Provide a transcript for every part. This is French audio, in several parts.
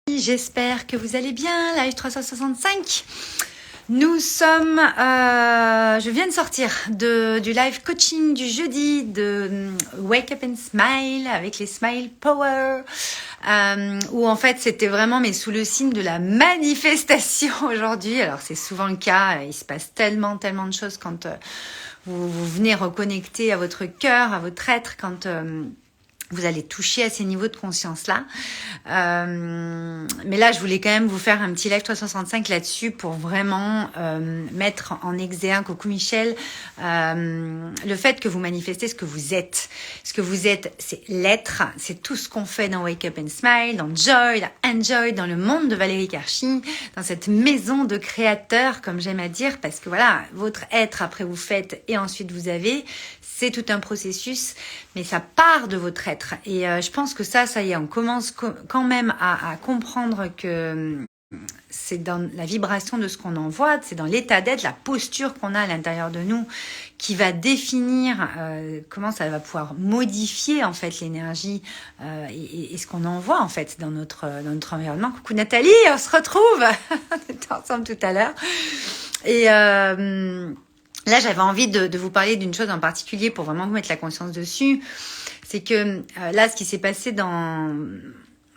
J'espère que vous allez bien, live 365. Nous sommes, je viens de sortir du live coaching du jeudi de Wake Up and Smile avec les Smile Power, où en fait c'était vraiment mais sous le signe de la manifestation aujourd'hui. Alors c'est souvent le cas, il se passe tellement de choses quand vous venez reconnecter à votre cœur, à votre être, quand vous allez toucher à ces niveaux de conscience-là. Mais là, je voulais quand même vous faire un petit live 365 là-dessus pour vraiment mettre en exergue, coucou Michel, le fait que vous manifestez ce que vous êtes. Ce que vous êtes, c'est l'être, c'est tout ce qu'on fait dans Wake Up and Smile, dans Joy, dans Enjoy, dans le monde de Valérie Karchi, dans cette maison de créateurs, comme j'aime à dire, parce que voilà, votre être, après vous faites et ensuite vous avez, c'est tout un processus, mais ça part de votre être. Et je pense que ça y est, on commence quand même à comprendre que c'est dans la vibration de ce qu'on envoie, c'est dans l'état d'être, la posture qu'on a à l'intérieur de nous qui va définir comment ça va pouvoir modifier en fait l'énergie et ce qu'on envoie en fait dans notre environnement. Coucou Nathalie, on se retrouve, on était ensemble tout à l'heure. Et là, j'avais envie de vous parler d'une chose en particulier pour vraiment vous mettre la conscience dessus. C'est que là, ce qui s'est passé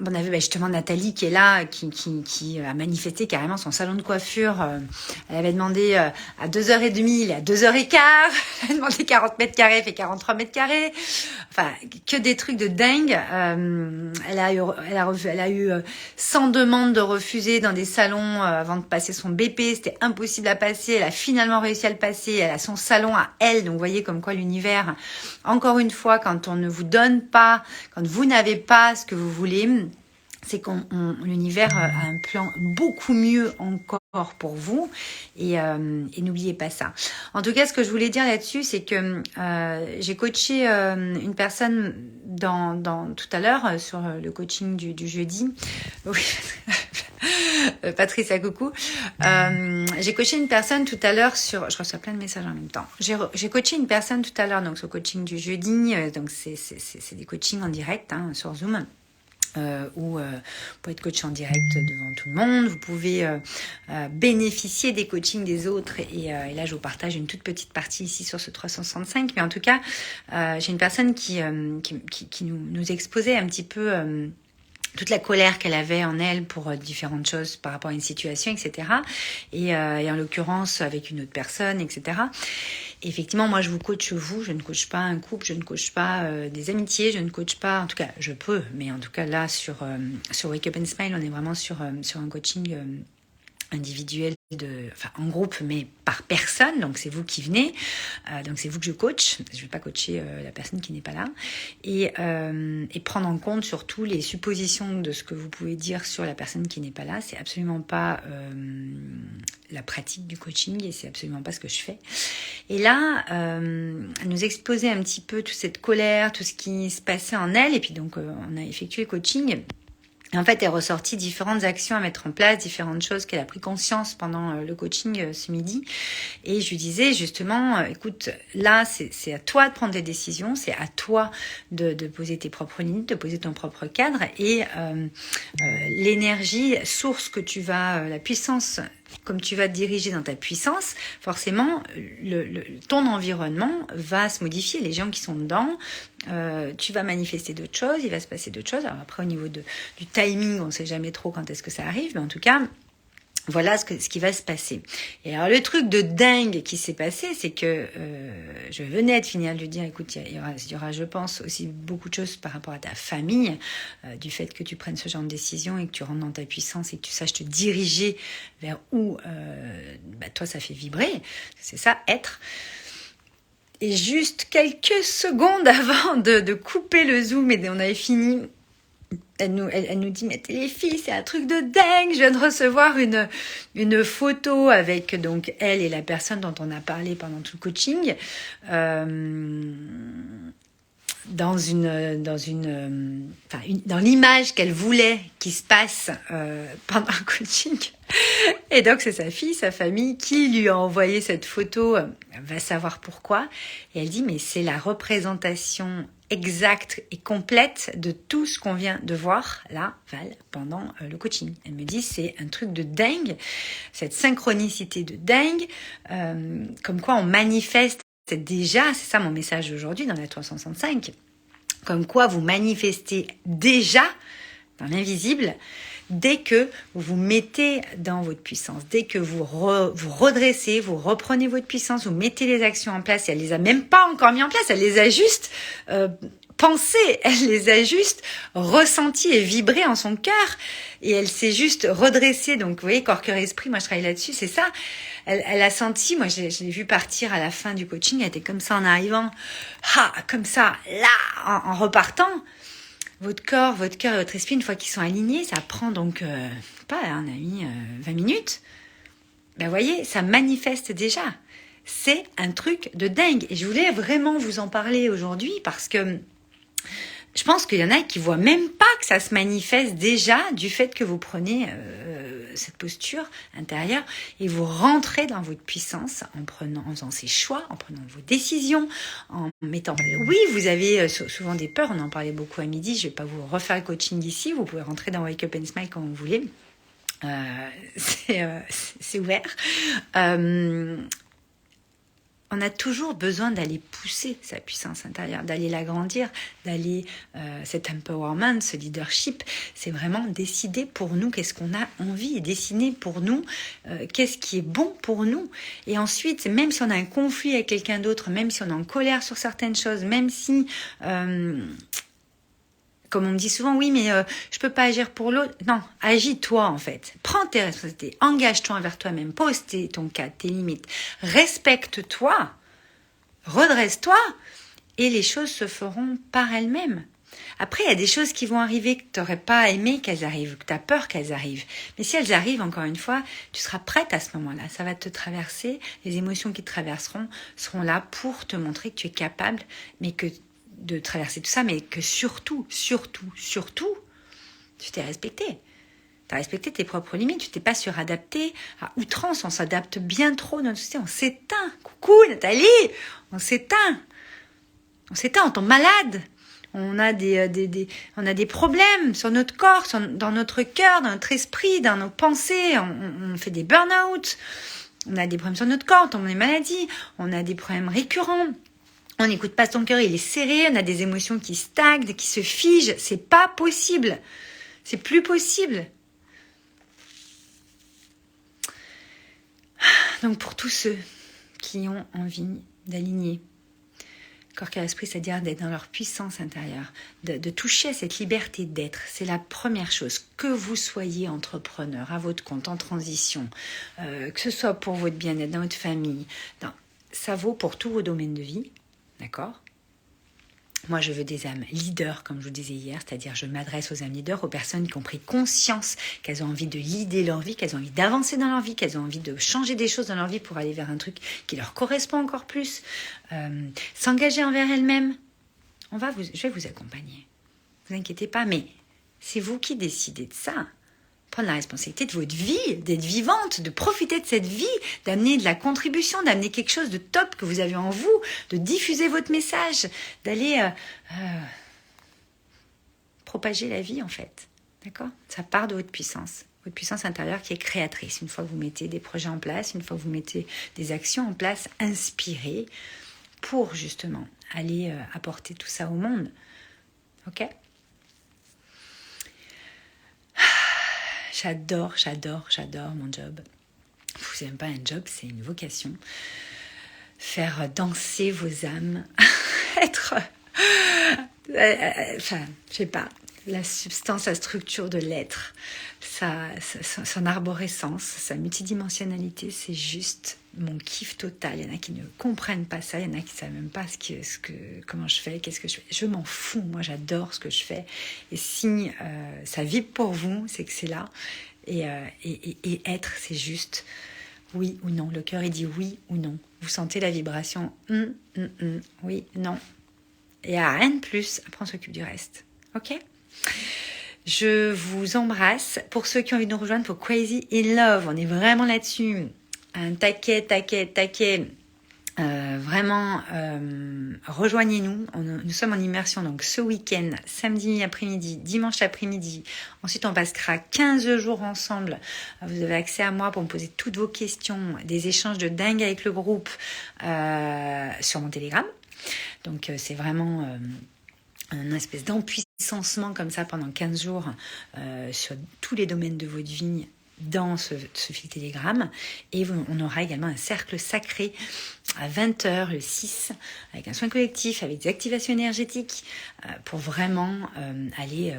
on avait justement Nathalie qui est là, qui a manifesté carrément son salon de coiffure. Elle avait demandé à 2h30, il est à 2h15. Elle a demandé 40 mètres carrés, fait 43 mètres carrés. Enfin, que des trucs de dingue. Elle a eu 100 demandes de refuser dans des salons avant de passer son BP. C'était impossible à passer. Elle a finalement réussi à le passer. Elle a son salon à elle. Donc, vous voyez comme quoi l'univers, encore une fois, quand on ne vous donne pas, quand vous n'avez pas ce que vous voulez, c'est qu'on l'univers a un plan beaucoup mieux encore pour vous et n'oubliez pas ça. En tout cas, ce que je voulais dire là-dessus, c'est que j'ai coaché une personne tout à l'heure sur le coaching du jeudi. Oui. Patricia, coucou. J'ai coaché une personne tout à l'heure je reçois plein de messages en même temps. J'ai coaché une personne tout à l'heure donc sur le coaching du jeudi. Donc c'est des coachings en direct sur Zoom. Où vous pouvez être coach en direct devant tout le monde, vous pouvez bénéficier des coachings des autres et là je vous partage une toute petite partie ici sur ce 365, mais en tout cas j'ai une personne qui nous exposait un petit peu toute la colère qu'elle avait en elle pour différentes choses par rapport à une situation, etc. Et en l'occurrence avec une autre personne, etc. Effectivement, moi, je vous coach vous, je ne coach pas un couple, je ne coach pas des amitiés, je ne coach pas, en tout cas, je peux, mais en tout cas, là, sur Wake Up and Smile, on est vraiment sur un coaching individuel, en groupe, mais par personne, donc c'est vous qui venez, donc c'est vous que je coach, je ne vais pas coacher la personne qui n'est pas là, et prendre en compte surtout les suppositions de ce que vous pouvez dire sur la personne qui n'est pas là, c'est absolument pas la pratique du coaching et c'est absolument pas ce que je fais. Et là, elle nous exposait un petit peu toute cette colère, tout ce qui se passait en elle, et puis donc on a effectué le coaching. Et en fait, est ressorti différentes actions à mettre en place, différentes choses qu'elle a pris conscience pendant le coaching ce midi. Et je lui disais justement, écoute, là, c'est à toi de prendre des décisions, c'est à toi de poser tes propres limites, de poser ton propre cadre. Et l'énergie, source que tu vas, la puissance, comme tu vas te diriger dans ta puissance, forcément, ton environnement va se modifier. Les gens qui sont dedans, tu vas manifester d'autres choses, il va se passer d'autres choses. Alors après, au niveau du timing, on ne sait jamais trop quand est-ce que ça arrive, mais en tout cas, voilà ce qui va se passer. Et alors le truc de dingue qui s'est passé, c'est que je venais de finir de lui dire, écoute, il y aura, je pense, aussi beaucoup de choses par rapport à ta famille, du fait que tu prennes ce genre de décision et que tu rentres dans ta puissance et que tu saches te diriger vers où toi ça fait vibrer. C'est ça, être. Et juste quelques secondes avant de couper le zoom et on avait fini, elle nous dit, mais les filles, c'est un truc de dingue. Je viens de recevoir une photo avec donc elle et la personne dont on a parlé pendant tout le coaching. dans l'image qu'elle voulait qui se passe pendant un coaching. Et donc, c'est sa fille, sa famille qui lui a envoyé cette photo, va savoir pourquoi. Et elle dit, mais c'est la représentation exacte et complète de tout ce qu'on vient de voir, là, Val, pendant le coaching. Elle me dit, c'est un truc de dingue, cette synchronicité de dingue, comme quoi on manifeste déjà, c'est ça mon message aujourd'hui dans la 365, comme quoi vous manifestez déjà dans l'invisible dès que vous vous mettez dans votre puissance, dès que vous vous redressez, vous reprenez votre puissance, vous mettez les actions en place, et elle les a même pas encore mis en place, elle les a juste pensées, elle les a juste ressenties et vibrées en son cœur, et elle s'est juste redressée. Donc vous voyez, corps, cœur, esprit, moi je travaille là-dessus, c'est ça. Elle a senti, moi je l'ai vu partir à la fin du coaching, elle était comme ça en arrivant, comme ça, là, en repartant. Votre corps, votre cœur et votre esprit, une fois qu'ils sont alignés, ça prend donc, pas, on a mis 20 minutes. Ben voyez, ça manifeste déjà. C'est un truc de dingue. Et je voulais vraiment vous en parler aujourd'hui parce que je pense qu'il y en a qui voient même pas que ça se manifeste déjà du fait que vous prenez cette posture intérieure et vous rentrez dans votre puissance en faisant ces choix, en prenant vos décisions, en mettant... Oui, vous avez souvent des peurs, on en parlait beaucoup à midi, je vais pas vous refaire le coaching ici, vous pouvez rentrer dans Wake Up and Smile quand vous voulez. C'est ouvert. On a toujours besoin d'aller pousser sa puissance intérieure, d'aller l'agrandir, d'aller cet empowerment, ce leadership. C'est vraiment décider pour nous qu'est-ce qu'on a envie et dessiner pour nous qu'est-ce qui est bon pour nous. Et ensuite, même si on a un conflit avec quelqu'un d'autre, même si on est en colère sur certaines choses, même si... comme on me dit souvent, oui, mais je peux pas agir pour l'autre. Non, agis-toi en fait. Prends tes responsabilités, engage-toi envers toi-même, pose ton cadre, tes limites, respecte-toi, redresse-toi, et les choses se feront par elles-mêmes. Après, il y a des choses qui vont arriver que tu n'aurais pas aimé qu'elles arrivent, que tu as peur qu'elles arrivent. Mais si elles arrivent, encore une fois, tu seras prête à ce moment-là. Ça va te traverser, les émotions qui te traverseront seront là pour te montrer que tu es capable, mais que de traverser tout ça, mais que surtout, tu t'es respecté. Tu as respecté tes propres limites, tu t'es pas suradapté à outrance, on s'adapte bien trop dans notre société, on s'éteint. Coucou Nathalie, on s'éteint, on tombe malade. On a des problèmes sur notre corps, dans notre cœur, dans notre esprit, dans nos pensées, on fait des burn-out, on a des problèmes sur notre corps, on tombe dans les maladies, on a des problèmes récurrents. On n'écoute pas son cœur, il est serré, on a des émotions qui stagnent, qui se figent. C'est pas possible. C'est plus possible. Donc pour tous ceux qui ont envie d'aligner corps, cœur, esprit, c'est-à-dire d'être dans leur puissance intérieure, de toucher à cette liberté d'être, c'est la première chose. Que vous soyez entrepreneur, à votre compte, en transition, que ce soit pour votre bien-être, dans votre famille, ça vaut pour tous vos domaines de vie. D'accord ? Moi, je veux des âmes leaders, comme je vous disais hier, c'est-à-dire je m'adresse aux âmes leaders, aux personnes qui ont pris conscience qu'elles ont envie de leader leur vie, qu'elles ont envie d'avancer dans leur vie, qu'elles ont envie de changer des choses dans leur vie pour aller vers un truc qui leur correspond encore plus, s'engager envers elles-mêmes. Je vais vous accompagner. Ne vous inquiétez pas, mais c'est vous qui décidez de ça. Prendre la responsabilité de votre vie, d'être vivante, de profiter de cette vie, d'amener de la contribution, d'amener quelque chose de top que vous avez en vous, de diffuser votre message, d'aller propager la vie en fait. D'accord ? Ça part de votre puissance intérieure qui est créatrice. Une fois que vous mettez des projets en place, une fois que vous mettez des actions en place, inspirées pour justement aller apporter tout ça au monde. Ok ? J'adore mon job. Vous n'aimez pas un job, c'est une vocation. Faire danser vos âmes, être... je sais pas, la substance, la structure de l'être, son arborescence, sa multidimensionnalité, c'est juste mon kiff total. Il y en a qui ne comprennent pas ça, il y en a qui ne savent même pas comment je fais, qu'est-ce que je fais. Je m'en fous, moi j'adore ce que je fais. Et si ça vibre pour vous, c'est que c'est là. Et être, c'est juste oui ou non. Le cœur, il dit oui ou non. Vous sentez la vibration oui, non. Et à rien de plus, après on s'occupe du reste. Ok? Je vous embrasse. Pour ceux qui ont envie de nous rejoindre pour Crazy in Love, on est vraiment là-dessus. Un taquet. Vraiment, rejoignez-nous. Nous sommes en immersion donc ce week-end, samedi après-midi, dimanche après-midi. Ensuite, on passera 15 jours ensemble. Vous avez accès à moi pour me poser toutes vos questions, des échanges de dingue avec le groupe sur mon Telegram. Donc, c'est vraiment un espèce d'empuissancement comme ça pendant 15 jours sur tous les domaines de votre vie dans ce fil Telegram. Et on aura également un cercle sacré à 20h le 6 avec un soin collectif, avec des activations énergétiques pour vraiment aller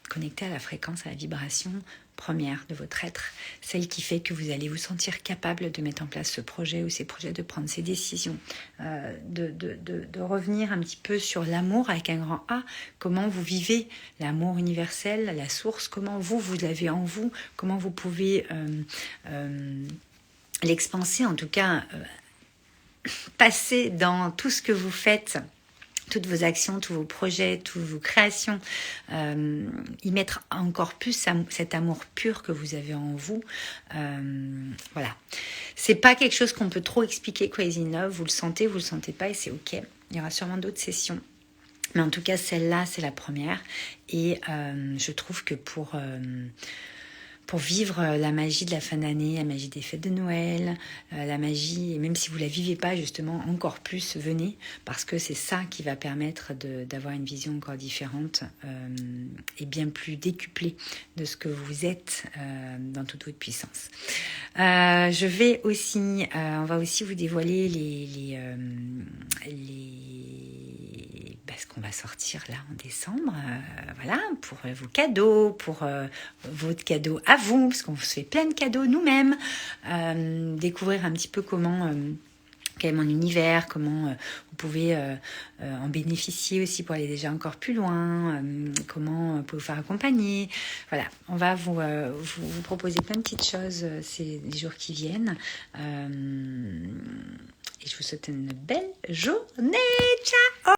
connecter à la fréquence, à la vibration première de votre être, celle qui fait que vous allez vous sentir capable de mettre en place ce projet ou ces projets, de prendre ces décisions, de revenir un petit peu sur l'amour avec un grand A, comment vous vivez l'amour universel, la source, comment vous l'avez en vous, comment vous pouvez l'expanser, en tout cas passer dans tout ce que vous faites, toutes vos actions, tous vos projets, toutes vos créations, y mettre encore plus cet amour pur que vous avez en vous. Voilà. C'est pas quelque chose qu'on peut trop expliquer, Crazy in Love. Vous le sentez pas et c'est ok. Il y aura sûrement d'autres sessions. Mais en tout cas, celle-là, c'est la première. Et je trouve que pour vivre la magie de la fin d'année, la magie des fêtes de Noël, la magie, et même si vous la vivez pas justement, encore plus, venez, parce que c'est ça qui va permettre d'avoir une vision encore différente et bien plus décuplée de ce que vous êtes dans toute votre puissance. Je vais aussi, on va aussi vous dévoiler ce qu'on va sortir là en décembre, voilà, pour vos cadeaux, pour votre cadeau à vous, parce qu'on se fait plein de cadeaux nous-mêmes, découvrir un petit peu quel est mon univers, comment vous pouvez en bénéficier aussi pour aller déjà encore plus loin, comment vous pouvez vous faire accompagner. Voilà, on va vous proposer plein de petites choses ces jours qui viennent. Et je vous souhaite une belle journée. Ciao!